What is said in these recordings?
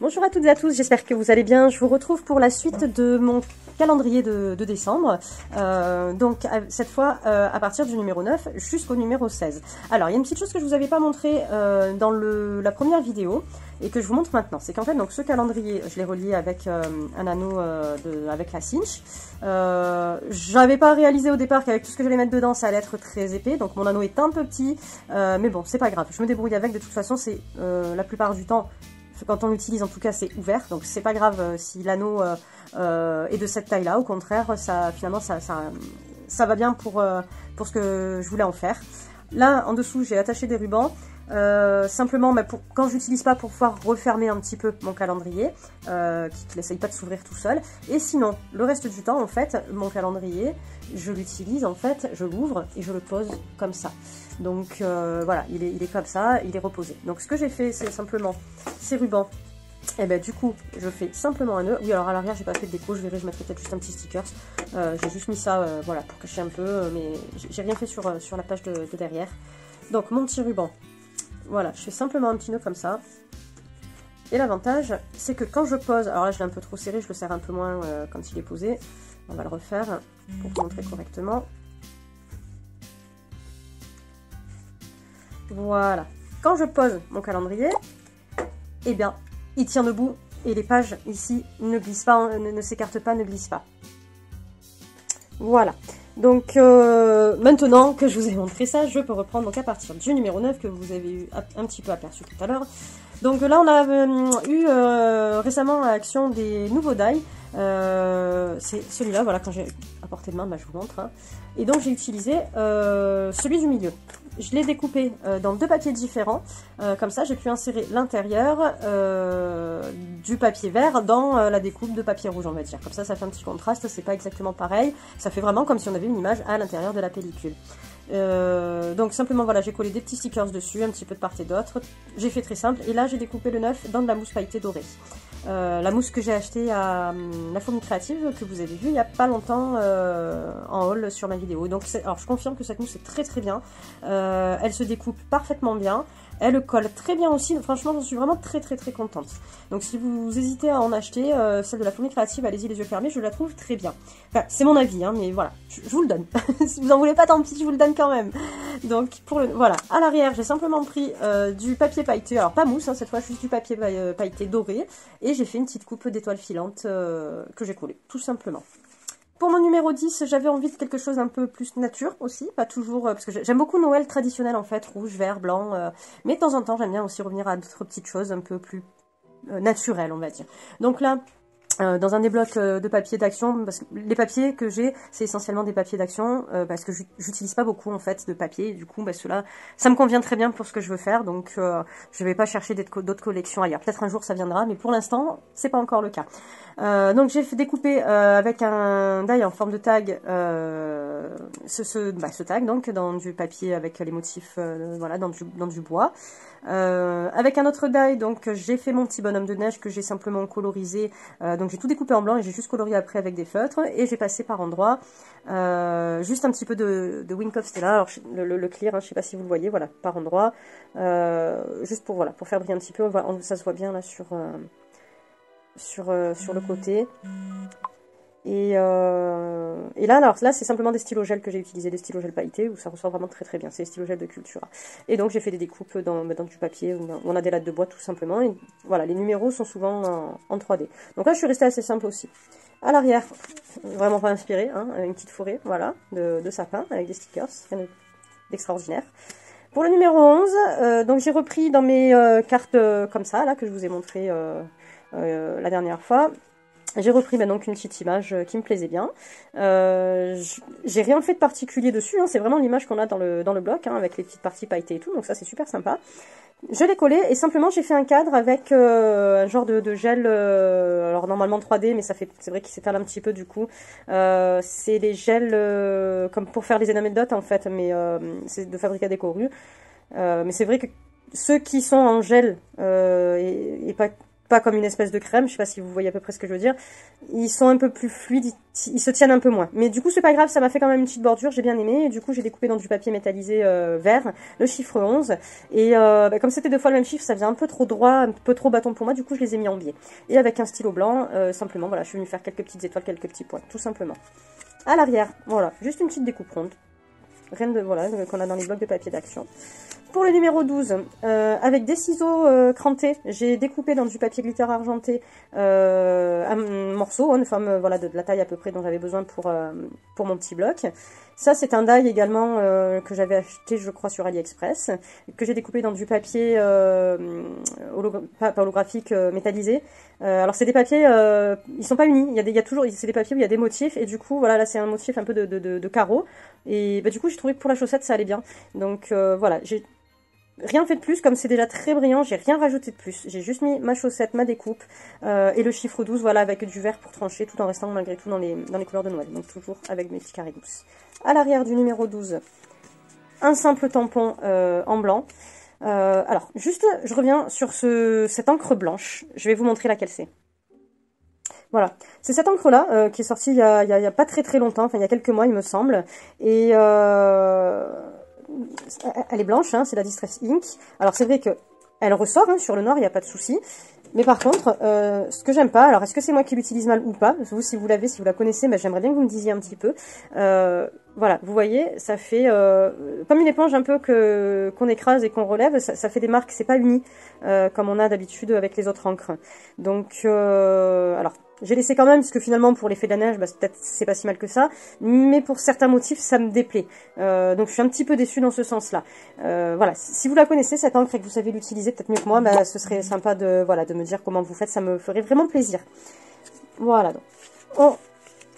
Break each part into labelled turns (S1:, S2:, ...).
S1: Bonjour à toutes et à tous, j'espère que vous allez bien. Je vous retrouve pour la suite de mon calendrier de décembre. Donc cette fois à partir du numéro 9 jusqu'au numéro 16. Alors il y a une petite chose que je vous avais pas montré dans la première vidéo et que je vous montre maintenant. C'est qu'en fait donc ce calendrier, je l'ai relié avec un anneau avec la cinch. J'avais pas réalisé au départ qu'avec tout ce que j'allais mettre dedans ça allait être très épais. Donc mon anneau est un peu petit, mais bon c'est pas grave. Je me débrouille avec, de toute façon c'est la plupart du temps. Quand on l'utilise, en tout cas, c'est ouvert, donc c'est pas grave si l'anneau est de cette taille-là. Au contraire, finalement, ça va bien pour ce que je voulais en faire. Là, en dessous, j'ai attaché des rubans, simplement quand je l'utilise pas pour pouvoir refermer un petit peu mon calendrier, qui n'essaye pas de s'ouvrir tout seul. Et sinon, le reste du temps, en fait, mon calendrier, je l'utilise, en fait, je l'ouvre et je le pose comme ça. Donc voilà, il est comme ça, il est reposé. Donc ce que j'ai fait, c'est simplement ces rubans. Et ben du coup, je fais simplement un nœud. Oui, alors à l'arrière, j'ai pas fait de déco, je verrai, je mettrai peut-être juste un petit sticker. J'ai juste mis ça, voilà, pour cacher un peu, mais j'ai rien fait sur la page de derrière. Donc mon petit ruban, voilà, je fais simplement un petit nœud comme ça. Et l'avantage, c'est que quand je pose, alors là je l'ai un peu trop serré, je le serre un peu moins quand il est posé. On va le refaire pour vous montrer correctement. Voilà. Quand je pose mon calendrier, eh bien, il tient debout et les pages ici ne glissent pas, ne s'écartent pas, ne glissent pas. Voilà. Donc, maintenant que je vous ai montré ça, je peux reprendre donc à partir du numéro 9 que vous avez eu un petit peu aperçu tout à l'heure. Donc là, on a eu récemment à l'action des nouveaux die. C'est celui-là, voilà, quand j'ai à portée de main, bah, je vous montre. Hein. Et donc, j'ai utilisé celui du milieu. Je l'ai découpé dans deux papiers différents, comme ça j'ai pu insérer l'intérieur du papier vert dans la découpe de papier rouge, on va dire. Comme ça fait un petit contraste, c'est pas exactement pareil, ça fait vraiment comme si on avait une image à l'intérieur de la pellicule. Donc simplement voilà, j'ai collé des petits stickers dessus, un petit peu de part et d'autre, j'ai fait très simple, et là j'ai découpé le 9 dans de la mousse pailletée dorée. La mousse que j'ai achetée à la Fourmi Créative, que vous avez vue il n'y a pas longtemps en haul sur ma vidéo. Donc, alors je confirme que cette mousse est très très bien. Elle se découpe parfaitement bien. Elle colle très bien aussi. Franchement, j'en suis vraiment très très très contente. Donc si vous hésitez à en acheter, celle de la Fourmi Créative, allez-y les yeux fermés, je la trouve très bien. Enfin, c'est mon avis, hein, mais voilà, je vous le donne. Si vous en voulez pas, tant pis, je vous le donne quand même. Donc voilà, à l'arrière, j'ai simplement pris du papier pailleté, alors pas mousse, hein, cette fois juste du papier pailleté doré, et j'ai fait une petite coupe d'étoiles filantes que j'ai collée, tout simplement. Pour mon numéro 10, j'avais envie de quelque chose un peu plus nature aussi, pas toujours, parce que j'aime beaucoup Noël traditionnel en fait, rouge, vert, blanc, mais de temps en temps j'aime bien aussi revenir à d'autres petites choses un peu plus naturelles, on va dire. Donc là, dans un des blocs de papier d'action, parce que les papiers que j'ai, c'est essentiellement des papiers d'action, parce que j'utilise pas beaucoup en fait de papier, du coup ceux-là, ça me convient très bien pour ce que je veux faire, donc je vais pas chercher d'autres collections ailleurs. Peut-être un jour ça viendra, mais pour l'instant, c'est pas encore le cas. Donc j'ai fait découper avec un die en forme de tag ce tag donc dans du papier avec les motifs voilà dans du bois. Avec un autre die, donc j'ai fait mon petit bonhomme de neige que j'ai simplement colorisé, donc j'ai tout découpé en blanc et j'ai juste colorié après avec des feutres, et j'ai passé par endroits juste un petit peu de Wink of Stella, alors le clear, hein, je sais pas si vous le voyez, voilà, par endroits, juste pour voilà, pour faire briller un petit peu, ça se voit bien là sur le côté. Et là, alors là, c'est simplement des stylos gel que j'ai utilisé, des stylos gel pailletés, où ça ressort vraiment très très bien. C'est des stylos gel de Cultura. Et donc j'ai fait des découpes dans du papier, où on a des lattes de bois tout simplement. Et voilà, les numéros sont souvent en 3D. Donc là, je suis restée assez simple aussi. À l'arrière, vraiment pas inspiré, hein, une petite forêt, voilà, de sapin avec des stickers, rien d'extraordinaire. Pour le numéro 11, donc j'ai repris dans mes cartes comme ça, là, que je vous ai montré la dernière fois. J'ai repris donc une petite image qui me plaisait bien. J'ai rien fait de particulier dessus, hein, c'est vraiment l'image qu'on a dans le bloc, hein, avec les petites parties pailletées et tout, donc ça c'est super sympa. Je l'ai collé et simplement j'ai fait un cadre avec un genre de gel, alors normalement 3D, mais c'est vrai qu'il s'étale un petit peu du coup. C'est des gels comme pour faire les enamel dots en fait, mais c'est de Fabrica Decoru. Mais c'est vrai que ceux qui sont en gel et pas pas comme une espèce de crème, je sais pas si vous voyez à peu près ce que je veux dire. Ils sont un peu plus fluides, ils se tiennent un peu moins. Mais du coup, c'est pas grave, ça m'a fait quand même une petite bordure, j'ai bien aimé. Et du coup, j'ai découpé dans du papier métallisé vert, le chiffre 11. Et comme c'était 2 fois le même chiffre, ça faisait un peu trop droit, un peu trop bâton pour moi, du coup, je les ai mis en biais. Et avec un stylo blanc, simplement, voilà, je suis venue faire quelques petites étoiles, quelques petits points, tout simplement. À l'arrière, voilà, juste une petite découpe ronde. Rien de, voilà, qu'on a dans les blocs de papier d'action. Pour le numéro 12, avec des ciseaux crantés, j'ai découpé dans du papier glitter argenté un morceau, une forme voilà, de la taille à peu près dont j'avais besoin pour mon petit bloc. Ça, c'est un die également que j'avais acheté, je crois, sur AliExpress, que j'ai découpé dans du papier pas holographique, métallisé. Alors, c'est des papiers, ils sont pas unis, il y a toujours, c'est des papiers où il y a des motifs, et du coup, voilà, là, c'est un motif un peu de carreaux. Et bah, du coup, j'ai trouvé que pour la chaussette, ça allait bien. Donc, voilà, j'ai rien fait de plus, comme c'est déjà très brillant, j'ai rien rajouté de plus. J'ai juste mis ma chaussette, ma découpe et le chiffre 12, voilà, avec du vert pour trancher, tout en restant malgré tout dans les couleurs de Noël. Donc toujours avec mes petits carrés douces. À l'arrière du numéro 12, un simple tampon en blanc. Alors, juste, je reviens sur cette encre blanche. Je vais vous montrer laquelle c'est. Voilà, c'est cette encre-là qui est sortie il y a pas très longtemps, enfin il y a quelques mois il me semble. Et elle est blanche, hein, c'est la Distress Ink. Alors c'est vrai que elle ressort hein, sur le noir, il n'y a pas de souci. Mais par contre, ce que j'aime pas, alors est-ce que c'est moi qui l'utilise mal ou pas? Vous, si vous l'avez, si vous la connaissez, ben, j'aimerais bien que vous me disiez un petit peu. Voilà, vous voyez, ça fait comme une éponge un peu qu'on écrase et qu'on relève, ça fait des marques, c'est pas uni, comme on a d'habitude avec les autres encres. Donc, alors, j'ai laissé quand même, parce que finalement, pour l'effet de la neige, bah, peut-être c'est pas si mal que ça, mais pour certains motifs, ça me déplaît. Donc, je suis un petit peu déçue dans ce sens-là. Voilà, si vous la connaissez, cette encre, et que vous savez l'utiliser peut-être mieux que moi, bah, ce serait sympa de me dire comment vous faites, ça me ferait vraiment plaisir. Voilà, donc, on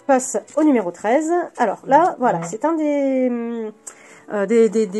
S1: passe au numéro 13. Alors là, voilà, c'est un des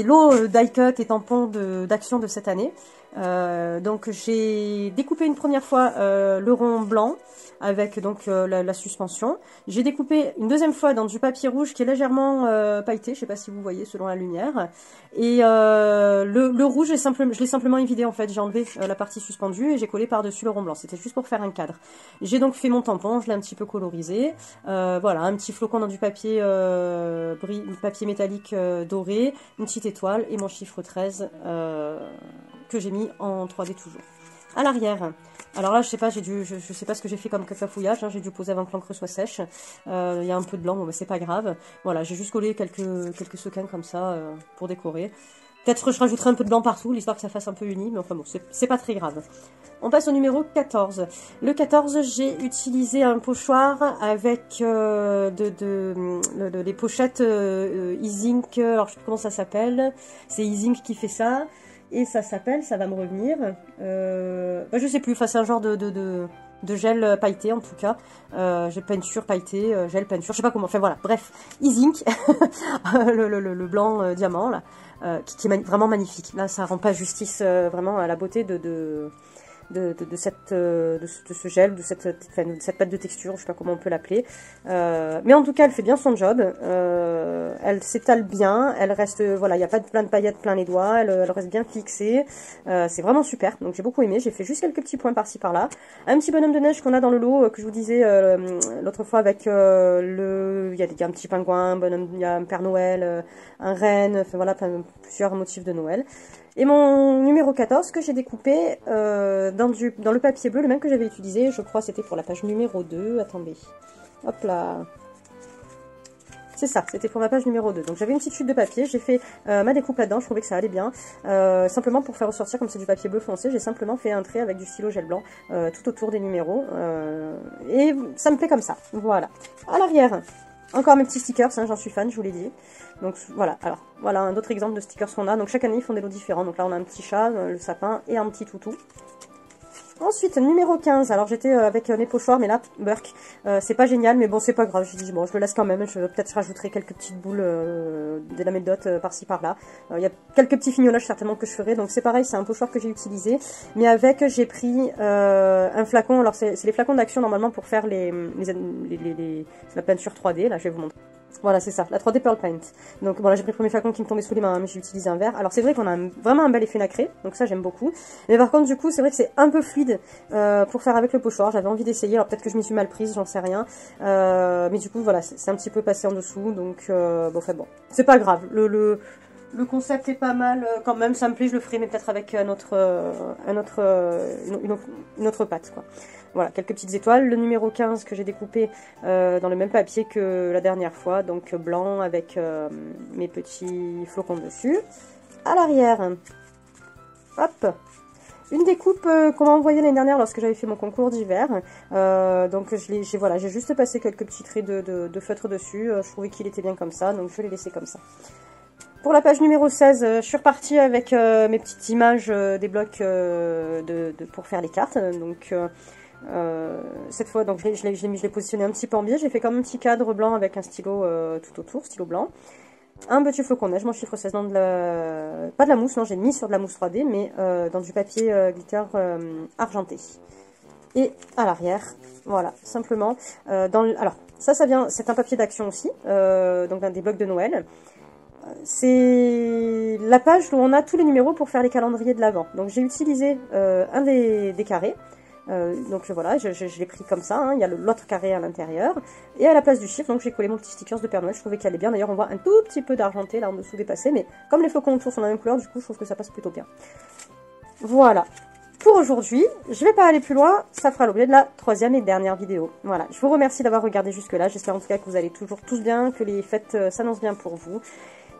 S1: lots die-cut et tampons d'action de cette année. Donc j'ai découpé une première fois le rond blanc avec donc la suspension. J'ai découpé une deuxième fois dans du papier rouge qui est légèrement pailleté, je sais pas si vous voyez selon la lumière. Et le rouge, je l'ai simplement évidé en fait, j'ai enlevé la partie suspendue et j'ai collé par-dessus le rond blanc. C'était juste pour faire un cadre. J'ai donc fait mon tampon, je l'ai un petit peu colorisé. Voilà, un petit flocon dans du papier papier métallique doré, une petite étoile et mon chiffre 13 que j'ai mis en 3D toujours. À l'arrière, alors là je sais pas, je sais pas ce que j'ai fait comme cafouillage, hein, j'ai dû poser avant que l'encre soit sèche. Il y a un peu de blanc, bon, mais c'est pas grave. Voilà, j'ai juste collé quelques sequins comme ça pour décorer. Peut-être que je rajouterai un peu de blanc partout, l'histoire que ça fasse un peu uni, mais enfin bon, c'est pas très grave. On passe au numéro 14. Le 14, j'ai utilisé un pochoir avec les pochettes E-Ink, alors je sais plus comment ça s'appelle, c'est E-Ink qui fait ça. Et ça s'appelle, ça va me revenir, je sais plus, enfin c'est un genre de gel pailleté en tout cas, j'ai peinture pailletée, gel peinture, je sais pas comment, enfin voilà, bref, E-Ink, le blanc diamant là, qui est vraiment magnifique. Là ça rend pas justice vraiment à la beauté de ce gel, de cette pâte de texture, je sais pas comment on peut l'appeler. Mais en tout cas, elle fait bien son job. Elle s'étale bien. Elle reste, voilà, il n'y a pas plein de paillettes plein les doigts. Elle reste bien fixée. C'est vraiment super. Donc j'ai beaucoup aimé. J'ai fait juste quelques petits points par-ci par-là. Un petit bonhomme de neige qu'on a dans le lot que je vous disais l'autre fois avec il y a un petit pingouin, il y a un Père Noël, un renne, enfin voilà, plusieurs motifs de Noël. Et mon numéro 14 que j'ai découpé dans le papier bleu, le même que j'avais utilisé, je crois c'était pour la page numéro 2. Attendez, hop là. C'est ça, c'était pour ma page numéro 2. Donc j'avais une petite chute de papier, j'ai fait ma découpe là-dedans, je trouvais que ça allait bien. Simplement pour faire ressortir, comme c'est du papier bleu foncé, j'ai simplement fait un trait avec du stylo gel blanc tout autour des numéros. Et ça me plaît comme ça, voilà. À l'arrière, encore mes petits stickers, hein, j'en suis fan, je vous l'ai dit. Donc voilà, alors voilà un autre exemple de stickers qu'on a. Donc chaque année ils font des lots différents. Donc là on a un petit chat, le sapin et un petit toutou. Ensuite, numéro 15, alors j'étais avec mes pochoirs, mais là, Burk, c'est pas génial, mais bon, c'est pas grave, j'ai dit, bon, je le laisse quand même, peut-être rajouterai quelques petites boules de la médote par-ci par-là. Il y a quelques petits fignolages certainement que je ferai, donc c'est pareil, c'est un pochoir que j'ai utilisé, mais avec, j'ai pris un flacon, alors c'est les flacons d'action normalement pour faire la peinture 3D, là, je vais vous montrer. Voilà, c'est ça, la 3D Pearl Paint. Donc bon, là j'ai pris le premier flacon qui me tombait sous les mains, hein, mais j'ai utilisé un vert. Alors c'est vrai qu'on a vraiment un bel effet nacré, donc ça j'aime beaucoup. Mais par contre du coup c'est vrai que c'est un peu fluide pour faire avec le pochoir. J'avais envie d'essayer, alors peut-être que je m'y suis mal prise, j'en sais rien. Mais du coup voilà, c'est un petit peu passé en dessous, donc bon, enfin bon, c'est pas grave. Le concept est pas mal quand même, ça me plaît, je le ferai, mais peut-être avec une autre pâte, quoi. Voilà, quelques petites étoiles. Le numéro 15 que j'ai découpé dans le même papier que la dernière fois, donc blanc avec mes petits flocons dessus. À l'arrière, hop, une découpe qu'on m'a envoyée l'année dernière lorsque j'avais fait mon concours d'hiver. Donc j'ai juste passé quelques petits traits de feutre dessus. Je trouvais qu'il était bien comme ça, donc je l'ai laissé comme ça. Pour la page numéro 16, je suis repartie avec mes petites images des blocs pour faire les cartes. Donc cette fois, donc je l'ai positionné un petit peu en biais. J'ai fait comme un petit cadre blanc avec un stylo tout autour, stylo blanc. Un petit flocon neige, mon chiffre 16 dans pas de la mousse, non, j'ai mis sur de la mousse 3D, mais dans du papier glitter argenté. Et à l'arrière, voilà, simplement. Alors, ça vient, c'est un papier d'action aussi, donc des blocs de Noël. C'est la page où on a tous les numéros pour faire les calendriers de l'Avent. Donc j'ai utilisé un des carrés. Donc voilà, je l'ai pris comme ça, hein. Il y a l'autre carré à l'intérieur. Et à la place du chiffre, donc j'ai collé mon petit sticker de Père Noël. Je trouvais qu'il allait bien. D'ailleurs, on voit un tout petit peu d'argenté là en dessous dépassé. Mais comme les flocons autour sont de la même couleur, du coup, je trouve que ça passe plutôt bien. Voilà. Pour aujourd'hui, je vais pas aller plus loin, ça fera l'objet de la troisième et dernière vidéo. Voilà, je vous remercie d'avoir regardé jusque là, j'espère en tout cas que vous allez toujours tous bien, que les fêtes s'annoncent bien pour vous.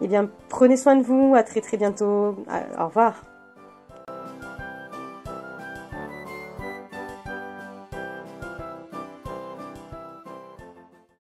S1: Eh bien, prenez soin de vous, à très très bientôt, au revoir.